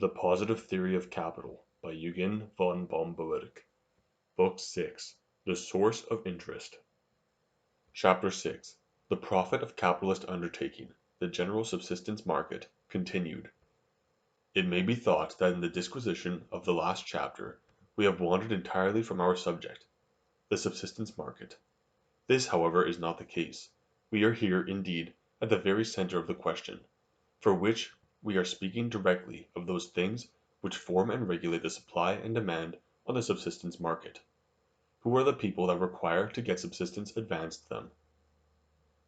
The Positive Theory of Capital by Eugen von Bohm-Bawerk. Book 6. The Source of Interest. Chapter 6. The Profit of Capitalist Undertaking, the General Subsistence Market, continued. It may be thought that in the disquisition of the last chapter we have wandered entirely from our subject, the subsistence market. This, however, is not the case. We are here, indeed, at the very center of the question, for which we are speaking directly of those things which form and regulate the supply and demand on the subsistence market. Who are the people that require to get subsistence advanced to them?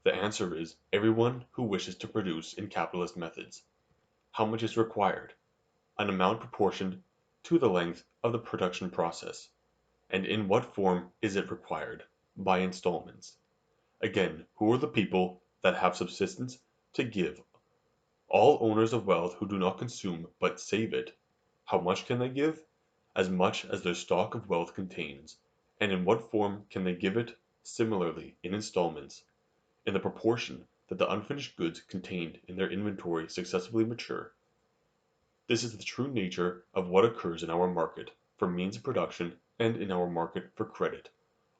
The answer is everyone who wishes to produce in capitalist methods. How much is required? An amount proportioned to the length of the production process. And in what form is it required? By installments. Again, who are the people that have subsistence to give? All owners of wealth who do not consume but save it. How much can they give? As much as their stock of wealth contains. And in what form can they give it? Similarly, in installments, in the proportion that the unfinished goods contained in their inventory successively mature. This is the true nature of what occurs in our market for means of production and in our market for credit,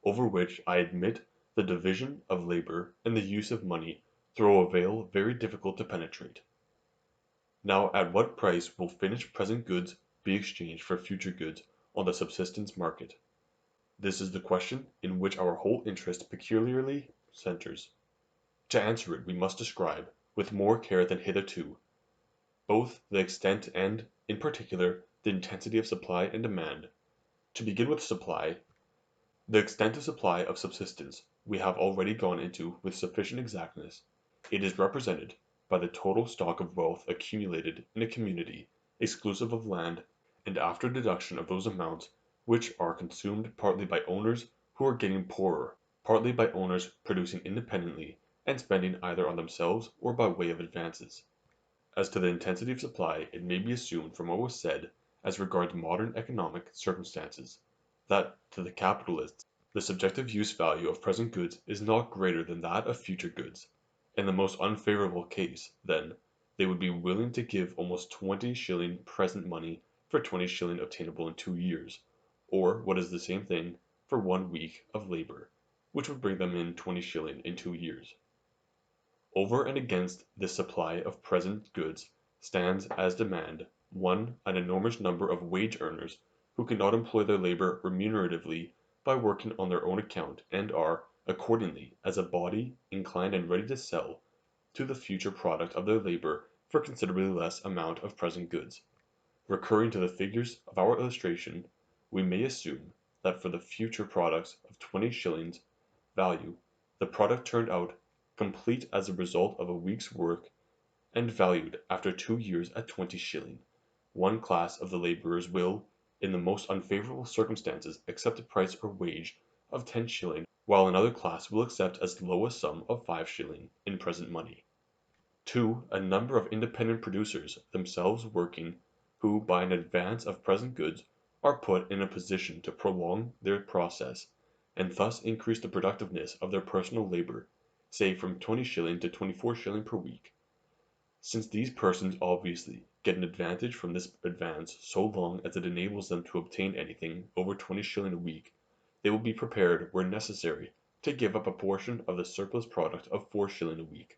over which I admit the division of labor and the use of money throw a veil very difficult to penetrate. Now at what price will finished present goods be exchanged for future goods on the subsistence market? This is the question in which our whole interest peculiarly centers. To answer it we must describe, with more care than hitherto, both the extent and, in particular, the intensity of supply and demand. To begin with supply, the extent of supply of subsistence we have already gone into with sufficient exactness. It is represented by the total stock of wealth accumulated in a community, exclusive of land, and after deduction of those amounts which are consumed partly by owners who are getting poorer, partly by owners producing independently and spending either on themselves or by way of advances. As to the intensity of supply, it may be assumed from what was said as regards modern economic circumstances, that to the capitalists the subjective use value of present goods is not greater than that of future goods. In the most unfavorable case, then, they would be willing to give almost 20 shilling present money for 20 shilling obtainable in 2 years, or, what is the same thing, for 1 week of labor, which would bring them in 20 shilling in 2 years. Over and against this supply of present goods stands as demand, an enormous number of wage earners who cannot employ their labor remuneratively by working on their own account and are, accordingly, as a body, inclined and ready to sell to the future product of their labor for considerably less amount of present goods. Recurring to the figures of our illustration, we may assume that for the future products of 20 shillings value, the product turned out complete as a result of a week's work and valued after 2 years at 20 shilling, one class of the laborers will, in the most unfavorable circumstances, accept a price or wage of 10 shilling, while another class will accept as low a sum of 5 shilling in present money. 2. A number of independent producers, themselves working, who by an advance of present goods are put in a position to prolong their process, and thus increase the productiveness of their personal labor, say from 20 shilling to 24 shilling per week. Since these persons obviously get an advantage from this advance so long as it enables them to obtain anything over 20 shilling a week, they will be prepared, where necessary, to give up a portion of the surplus product of 4 shilling a week,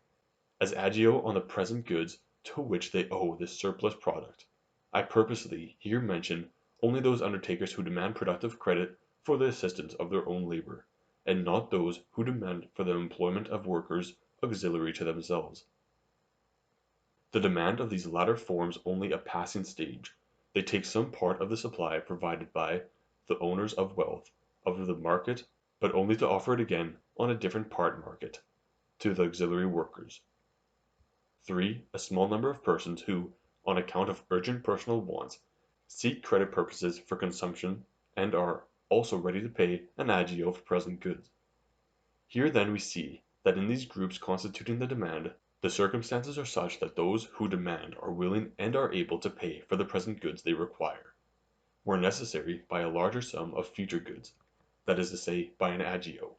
as agio on the present goods to which they owe this surplus product. I purposely here mention only those undertakers who demand productive credit for the assistance of their own labor, and not those who demand for the employment of workers auxiliary to themselves. The demand of these latter forms only a passing stage. They take some part of the supply provided by the owners of wealth of the market, but only to offer it again on a different part market to the auxiliary workers. 3. A small number of persons who, on account of urgent personal wants, seek credit purposes for consumption and are also ready to pay an agio for present goods. Here then we see that in these groups constituting the demand, the circumstances are such that those who demand are willing and are able to pay for the present goods they require, where necessary by a larger sum of future goods, that is to say, by an agio.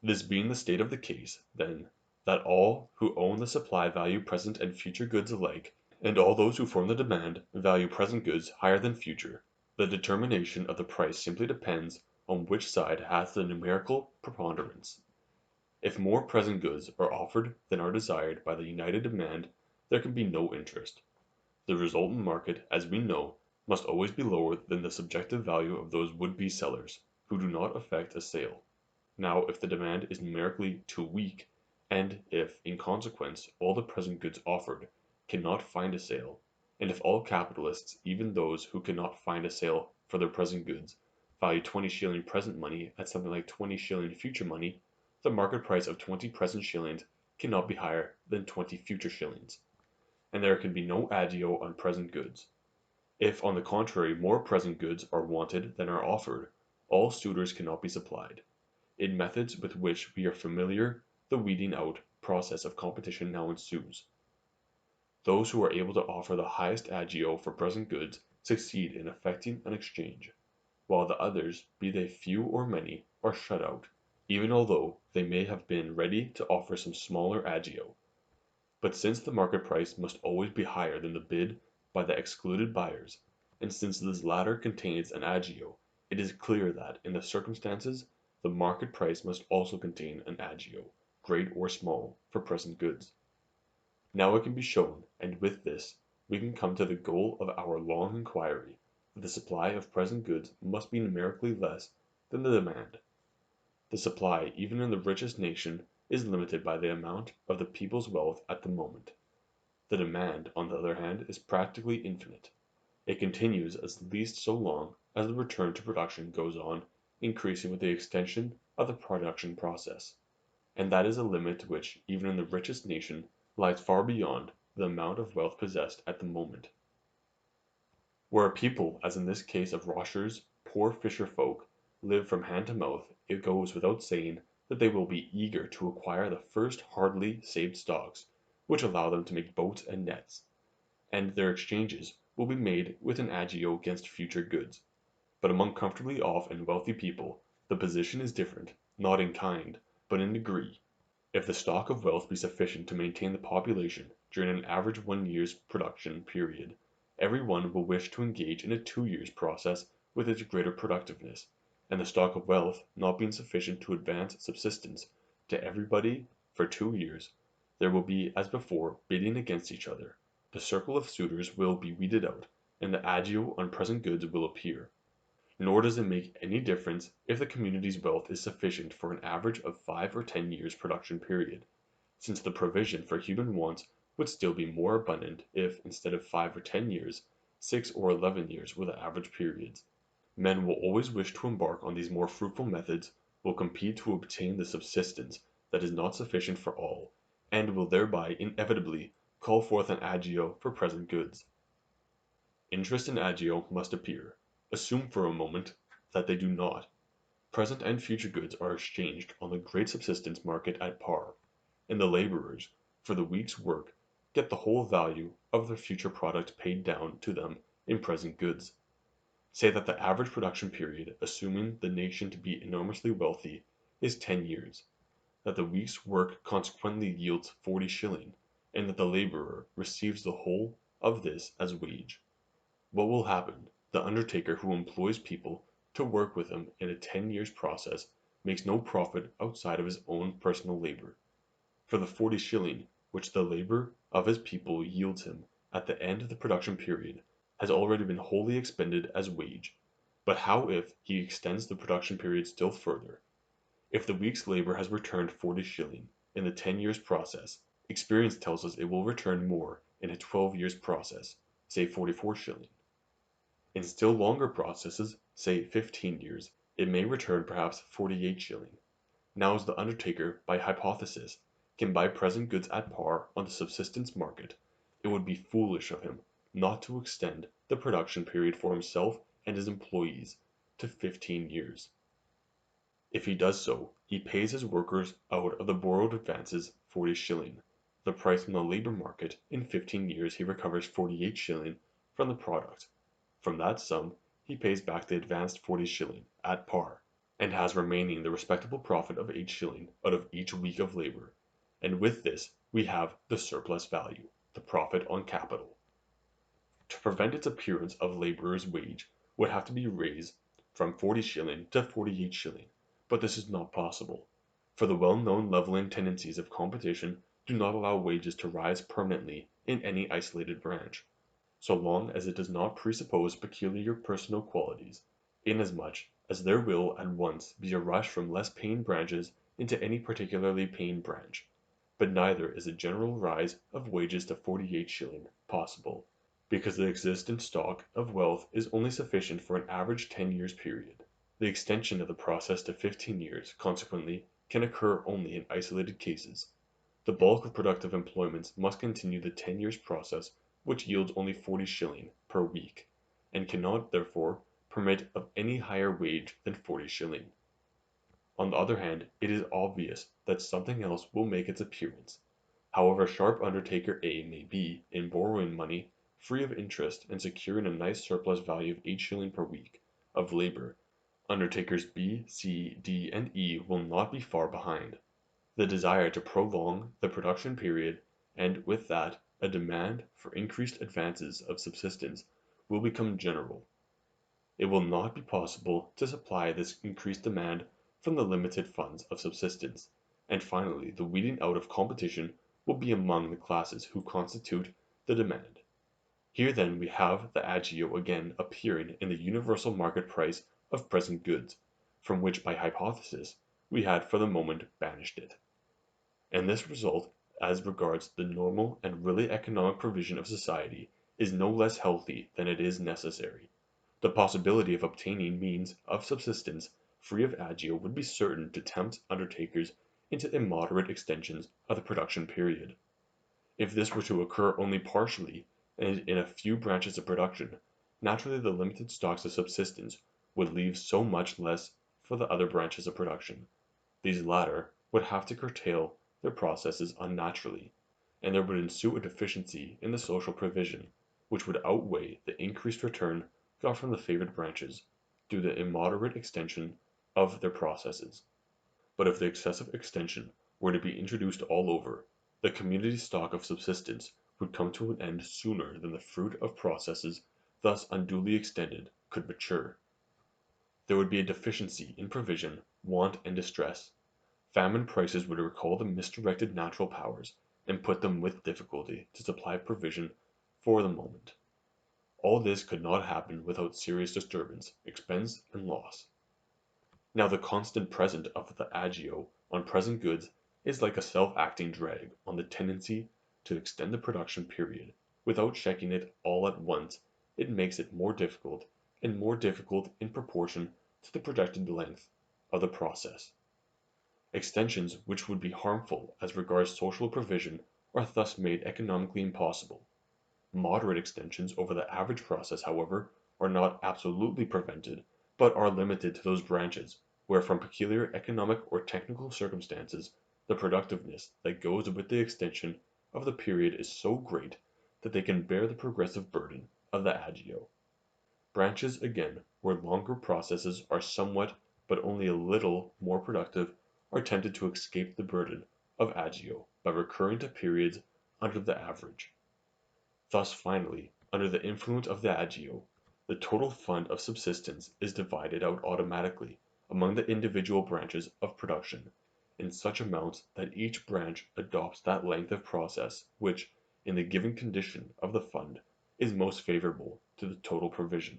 This being the state of the case, then, that all who own the supply value present and future goods alike, and all those who form the demand value present goods higher than future. The determination of the price simply depends on which side has the numerical preponderance. If more present goods are offered than are desired by the united demand, there can be no interest. The resultant market, as we know, must always be lower than the subjective value of those would-be sellers, who do not effect a sale. Now, if the demand is numerically too weak, and if, in consequence, all the present goods offered cannot find a sale, and if all capitalists, even those who cannot find a sale for their present goods, value 20 shilling present money at something like 20 shilling future money, the market price of 20 present shillings cannot be higher than 20 future shillings, and there can be no agio on present goods. If, on the contrary, more present goods are wanted than are offered, all suitors cannot be supplied. In methods with which we are familiar, the weeding out process of competition now ensues. Those who are able to offer the highest agio for present goods succeed in effecting an exchange, while the others, be they few or many, are shut out, even although they may have been ready to offer some smaller agio. But since the market price must always be higher than the bid by the excluded buyers, and since this latter contains an agio, it is clear that, in the circumstances, the market price must also contain an agio, great or small, for present goods. Now it can be shown, and with this we can come to the goal of our long inquiry, that the supply of present goods must be numerically less than the demand. The supply, even in the richest nation, is limited by the amount of the people's wealth at the moment. The demand, on the other hand, is practically infinite. It continues at least so long as the return to production goes on increasing with the extension of the production process, and that is a limit which, even in the richest nation, lies far beyond the amount of wealth possessed at the moment. Where a people, as in this case of Roscher's poor fisher folk, live from hand to mouth, it goes without saying that they will be eager to acquire the first hardly saved stocks, which allow them to make boats and nets, and their exchanges will be made with an agio against future goods. But among comfortably off and wealthy people, the position is different, not in kind, but in degree. If the stock of wealth be sufficient to maintain the population during an average 1 year's production period, every one will wish to engage in a 2 years' process with its greater productiveness, and the stock of wealth not being sufficient to advance subsistence to everybody for 2 years, there will be as before bidding against each other. The circle of suitors will be weeded out, and the agio on present goods will appear. Nor does it make any difference if the community's wealth is sufficient for an average of 5 or 10 years' production period, since the provision for human wants would still be more abundant if, instead of 5 or 10 years, 6 or 11 years were the average periods. Men will always wish to embark on these more fruitful methods, will compete to obtain the subsistence that is not sufficient for all, and will thereby inevitably call forth an agio for present goods. Interest and agio must appear. Assume for a moment that they do not. Present and future goods are exchanged on the great subsistence market at par, and the laborers, for the week's work, get the whole value of their future product paid down to them in present goods. Say that the average production period, assuming the nation to be enormously wealthy, is 10 years, that the week's work consequently yields 40 shilling, and that the laborer receives the whole of this as wage. What will happen? The undertaker who employs people to work with him in a 10 years' process makes no profit outside of his own personal labor. For the 40 shilling which the labor of his people yields him at the end of the production period has already been wholly expended as wage. But how if he extends the production period still further? If the week's labor has returned 40 shilling in the 10 years' process, experience tells us it will return more in a 12 years' process, say 44 shilling. In still longer processes, say 15 years, it may return perhaps 48 shilling. Now as the undertaker, by hypothesis, can buy present goods at par on the subsistence market, it would be foolish of him not to extend the production period for himself and his employees to 15 years. If he does so, he pays his workers out of the borrowed advances 40 shilling. The price from the labor market, in 15 years he recovers 48 shilling from the product. From that sum he pays back the advanced 40 shilling at par, and has remaining the respectable profit of 8 shilling out of each week of labor, and with this we have the surplus value, the profit on capital. prevent its appearance of laborer's wage would have to be raised from 40 shilling to 48 shilling, but this is not possible, for the well-known leveling tendencies of competition do not allow wages to rise permanently in any isolated branch, so long as it does not presuppose peculiar personal qualities, inasmuch as there will at once be a rush from less paying branches into any particularly paying branch, but neither is a general rise of wages to 48 shilling possible, because the existent stock of wealth is only sufficient for an average 10 years period. The extension of the process to 15 years, consequently, can occur only in isolated cases. The bulk of productive employments must continue the 10 years process, which yields only 40 shilling per week, and cannot, therefore, permit of any higher wage than 40 shilling. On the other hand, it is obvious that something else will make its appearance. However sharp undertaker A may be in borrowing money free of interest and securing a nice surplus value of 8 shilling per week of labor, undertakers B, C, D, and E will not be far behind. The desire to prolong the production period, and with that a demand for increased advances of subsistence, will become general. It will not be possible to supply this increased demand from the limited funds of subsistence, and finally the weeding out of competition will be among the classes who constitute the demand. Here then we have the agio again appearing in the universal market price of present goods, from which by hypothesis we had for the moment banished it. And this result as regards the normal and really economic provision of society is no less healthy than it is necessary. The possibility of obtaining means of subsistence free of agio would be certain to tempt undertakers into immoderate extensions of the production period. If this were to occur only partially and in a few branches of production, naturally the limited stocks of subsistence would leave so much less for the other branches of production. These latter would have to curtail their processes unnaturally, and there would ensue a deficiency in the social provision, which would outweigh the increased return got from the favored branches, through the immoderate extension of their processes. But if the excessive extension were to be introduced all over, the community stock of subsistence would come to an end sooner than the fruit of processes thus unduly extended could mature. There would be a deficiency in provision, want, and distress. Famine prices would recall the misdirected natural powers, and put them with difficulty to supply provision for the moment. All this could not happen without serious disturbance, expense, and loss. Now the constant present of the agio on present goods is like a self-acting drag on the tendency to extend the production period. Without checking it all at once, it makes it more difficult, and more difficult in proportion to the projected length of the process. Extensions which would be harmful as regards social provision are thus made economically impossible. Moderate extensions over the average process, however, are not absolutely prevented, but are limited to those branches where from peculiar economic or technical circumstances the productiveness that goes with the extension of the period is so great that they can bear the progressive burden of the agio. Branches, again, where longer processes are somewhat but only a little more productive are tempted to escape the burden of agio by recurring to periods under the average. Thus finally, under the influence of the agio, the total fund of subsistence is divided out automatically among the individual branches of production in such amounts that each branch adopts that length of process which, in the given condition of the fund, is most favorable to the total provision.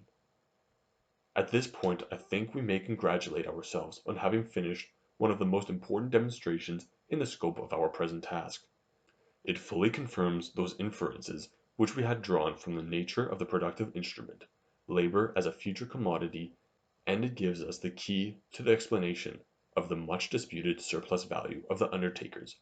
At this point I think we may congratulate ourselves on having finished one of the most important demonstrations in the scope of our present task. It fully confirms those inferences which we had drawn from the nature of the productive instrument, labor as a future commodity, and it gives us the key to the explanation of the much disputed surplus value of the undertakers.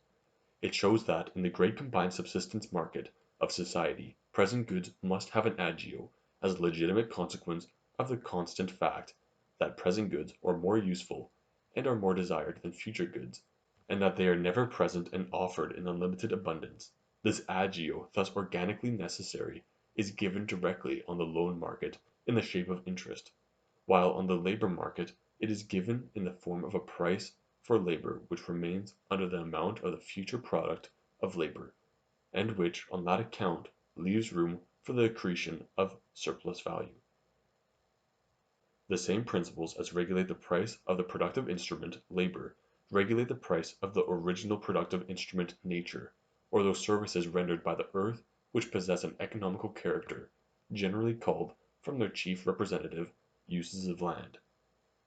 It shows that in the great combined subsistence market of society present goods must have an agio as a legitimate consequence of the constant fact that present goods are more useful and are more desired than future goods, and that they are never present and offered in unlimited abundance. This agio, thus organically necessary, is given directly on the loan market in the shape of interest, while on the labor market it is given in the form of a price for labor which remains under the amount of the future product of labor, and which on that account leaves room for the accretion of surplus value. The same principles as regulate the price of the productive instrument, labor, regulate the price of the original productive instrument, nature, or those services rendered by the earth which possess an economical character, generally called, from their chief representative, uses of land.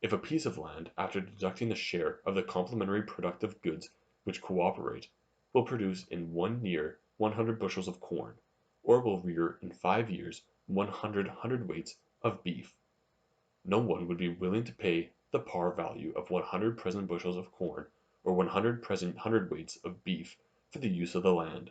If a piece of land, after deducting the share of the complementary productive goods which cooperate, will produce in 1 year 100 bushels of corn, or will rear in 5 years 100 hundredweights of beef, no one would be willing to pay the par value of 100 present bushels of corn or 100 present hundredweights of beef for the use of the land,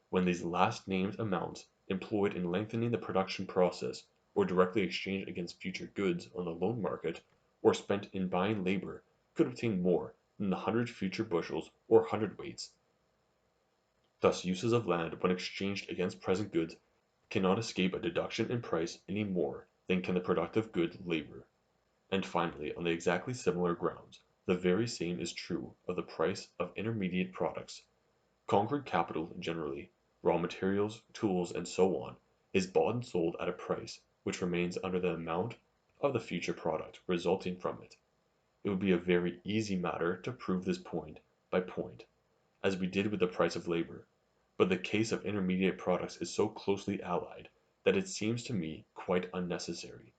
when these last named amounts, employed in lengthening the production process, or directly exchanged against future goods on the loan market, or spent in buying labor, could obtain more than the 100 future bushels or hundredweights. Thus uses of land when exchanged against present goods cannot escape a deduction in price any more than can the productive good, labor. And finally, on the exactly similar grounds, the very same is true of the price of intermediate products. Concrete capital generally, raw materials, tools, and so on, is bought and sold at a price which remains under the amount of the future product resulting from it. It would be a very easy matter to prove this point by point, as we did with the price of labor, but the case of intermediate products is so closely allied that it seems to me quite unnecessary.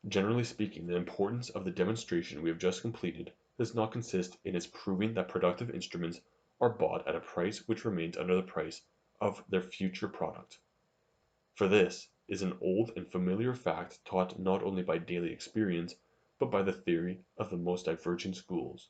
Generally speaking, the importance of the demonstration we have just completed does not consist in its proving that productive instruments are bought at a price which remains under the price of their future product. For this is an old and familiar fact taught not only by daily experience, but by the theory of the most diverging schools.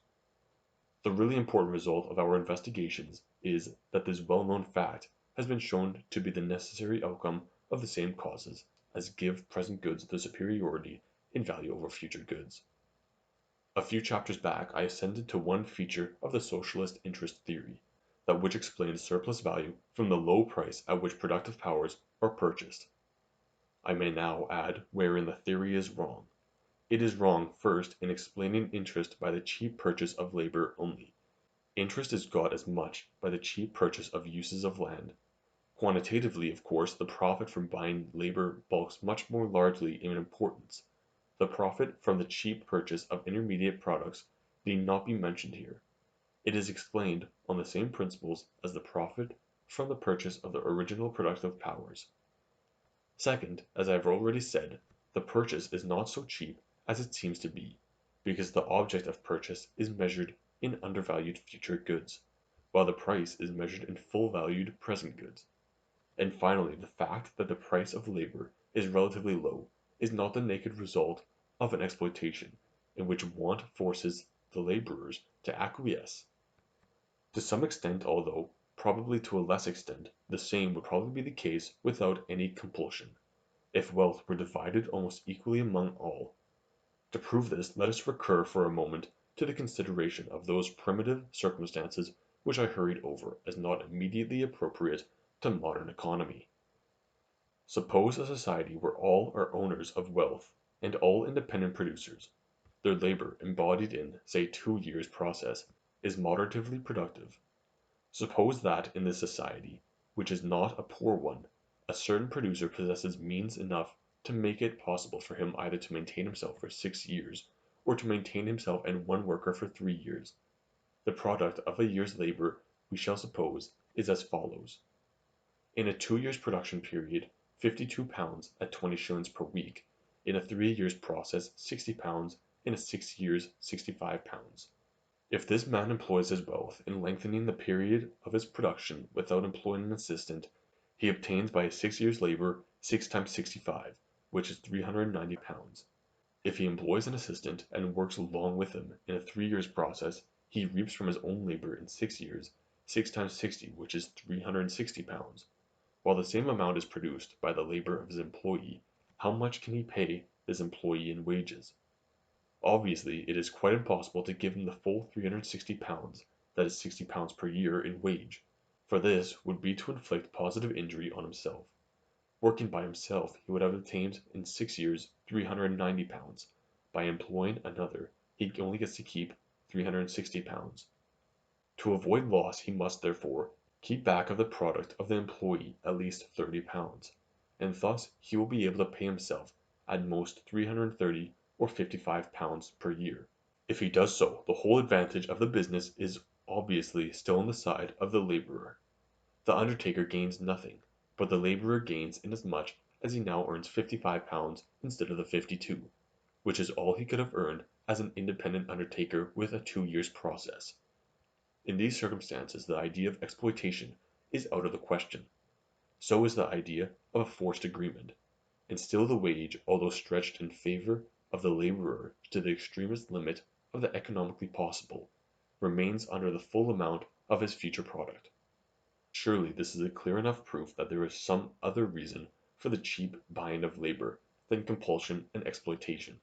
The really important result of our investigations is that this well-known fact has been shown to be the necessary outcome of the same causes as give present goods the superiority in value over future goods. A few chapters back I ascended to one feature of the socialist interest theory, that which explains surplus value from the low price at which productive powers are purchased. I may now add wherein the theory is wrong. It is wrong, first, in explaining interest by the cheap purchase of labor only. Interest is got as much by the cheap purchase of uses of land. Quantitatively, of course, the profit from buying labor bulks much more largely in importance. The profit from the cheap purchase of intermediate products need not be mentioned here. It is explained on the same principles as the profit from the purchase of the original productive powers. Second, as I have already said, the purchase is not so cheap as it seems to be, because the object of purchase is measured in undervalued future goods, while the price is measured in full valued present goods. And finally, the fact that the price of labor is relatively low is not the naked result of an exploitation in which want forces the laborers to acquiesce. To some extent, although probably to a less extent, the same would probably be the case without any compulsion, if wealth were divided almost equally among all. To prove this, let us recur for a moment to the consideration of those primitive circumstances which I hurried over as not immediately appropriate to modern economy. Suppose a society where all are owners of wealth, and all independent producers. Their labor, embodied in, say, 2 years' process, is moderatively productive. Suppose that in this society, which is not a poor one, a certain producer possesses means enough to make it possible for him either to maintain himself for 6 years, or to maintain himself and one worker for 3 years. The product of a year's labor, we shall suppose, is as follows. In a 2 years' production period, 52 pounds at 20 shillings per week; in a 3 years' process, 60 pounds; in a 6 years, 65 pounds. If this man employs his wealth in lengthening the period of his production without employing an assistant, he obtains by his 6 years' labor 6 times 65, which is 390 pounds. If he employs an assistant and works along with him in a 3 years' process, he reaps from his own labor in 6 years 6 times 60, which is 360 pounds. While the same amount is produced by the labor of his employee, how much can he pay this employee in wages? Obviously, it is quite impossible to give him the full 360 pounds, that is 60 pounds per year, in wage, for this would be to inflict positive injury on himself. Working by himself, he would have obtained in 6 years 390 pounds. By employing another, he only gets to keep 360 pounds. To avoid loss, he must, therefore, keep back of the product of the employee at least 30 pounds. and thus he will be able to pay himself at most 330 or 55 pounds per year. If he does so, the whole advantage of the business is obviously still on the side of the laborer. The undertaker gains nothing, but the laborer gains inasmuch as he now earns 55 pounds instead of the 52, which is all he could have earned as an independent undertaker with a 2 years' process. In these circumstances the idea of exploitation is out of the question. So is the idea of a forced agreement, and still the wage, although stretched in favor of the laborer to the extremest limit of the economically possible, remains under the full amount of his future product. Surely this is a clear enough proof that there is some other reason for the cheap buying of labor than compulsion and exploitation.